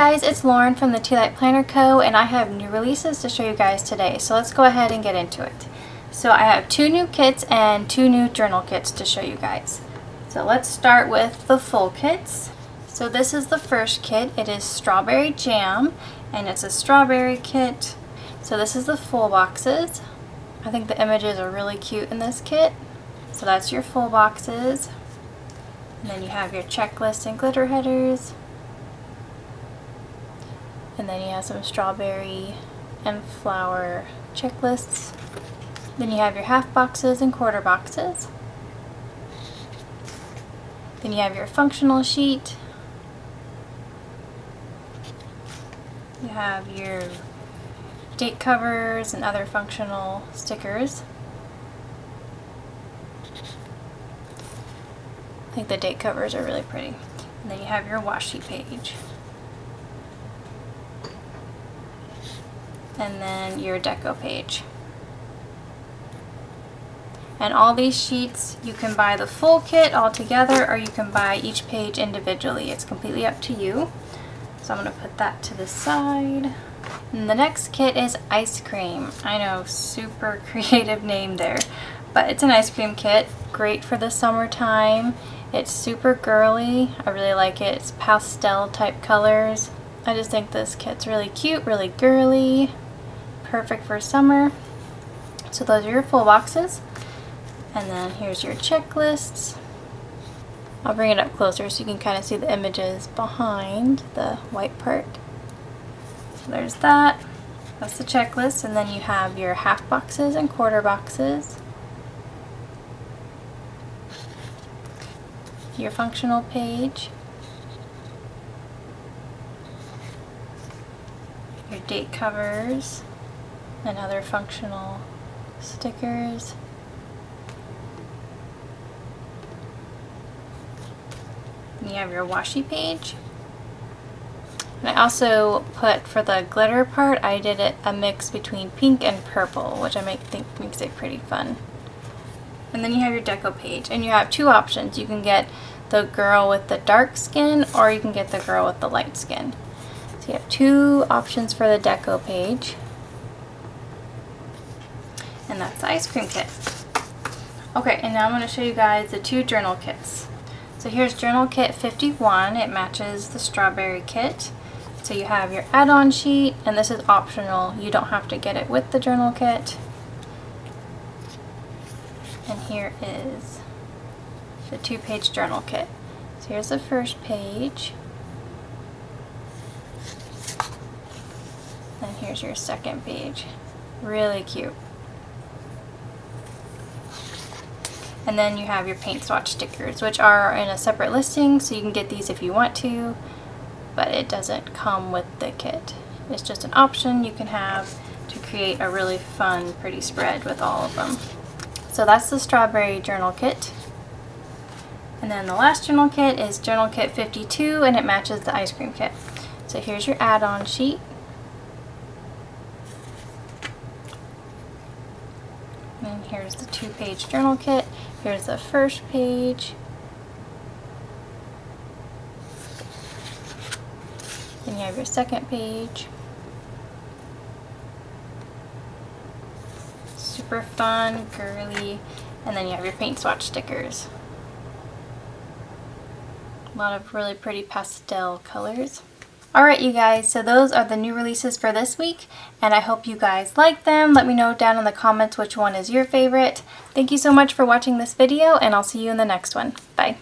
guys, it's Lauren from the Tealight Planner Co, and I have new releases to show you guys today. So let's go ahead and get into it. So I have 2 new kits and 2 new journal kits to show you guys. So let's start with the full kits. So this is the first kit. It is Strawberry Jam, and it's a strawberry kit. So this is the full boxes. I think the images are really cute in this kit. So that's your full boxes. And then you have your checklist and glitter headers. And then you have some strawberry and flower checklists. Then you have your half boxes and quarter boxes. Then you have your functional sheet. You have your date covers and other functional stickers. I think the date covers are really pretty. And then you have your washi page. And then your deco page. And all these sheets, you can buy the full kit all together, or you can buy each page individually. It's completely up to you. So I'm going to put that to the side. And the next kit is ice cream. I know, super creative name there. But it's an ice cream kit, great for the summertime. It's super girly. I really like it. It's pastel type colors. I just think this kit's really cute, really girly. Perfect for summer. So those are your full boxes. And then here's your checklists. I'll bring it up closer so you can kind of see the images behind the white part. So there's that. That's the checklist. And then you have your half boxes and quarter boxes. Your functional page. Your date covers and other functional stickers. And you have your washi page. And I also put, for the glitter part, I did it a mix between pink and purple, which I think makes it pretty fun. And then you have your deco page, and you have 2 options. You can get the girl with the dark skin, or you can get the girl with the light skin. So you have 2 options for the deco page. And that's the ice cream kit. Okay, and now I'm going to show you guys the 2 journal kits. So here's journal kit 51. It matches the strawberry kit. So you have your add-on sheet, and this is optional. You don't have to get it with the journal kit. And here is the 2-page journal kit. So here's the first page. And here's your second page. Really cute. And then you have your paint swatch stickers, which are in a separate listing, so you can get these if you want to, but it doesn't come with the kit. It's just an option you can have to create a really fun, pretty spread with all of them. So that's the strawberry journal kit. And then the last journal kit is journal kit 52, and it matches the ice cream kit. So here's your add-on sheet. And here's the 2-page journal kit. Here's the first page. Then you have your second page. Super fun, girly. And then you have your paint swatch stickers. A lot of really pretty pastel colors. Alright you guys, so those are the new releases for this week, and I hope you guys like them. Let me know down in the comments which one is your favorite. Thank you so much for watching this video, and I'll see you in the next one. Bye.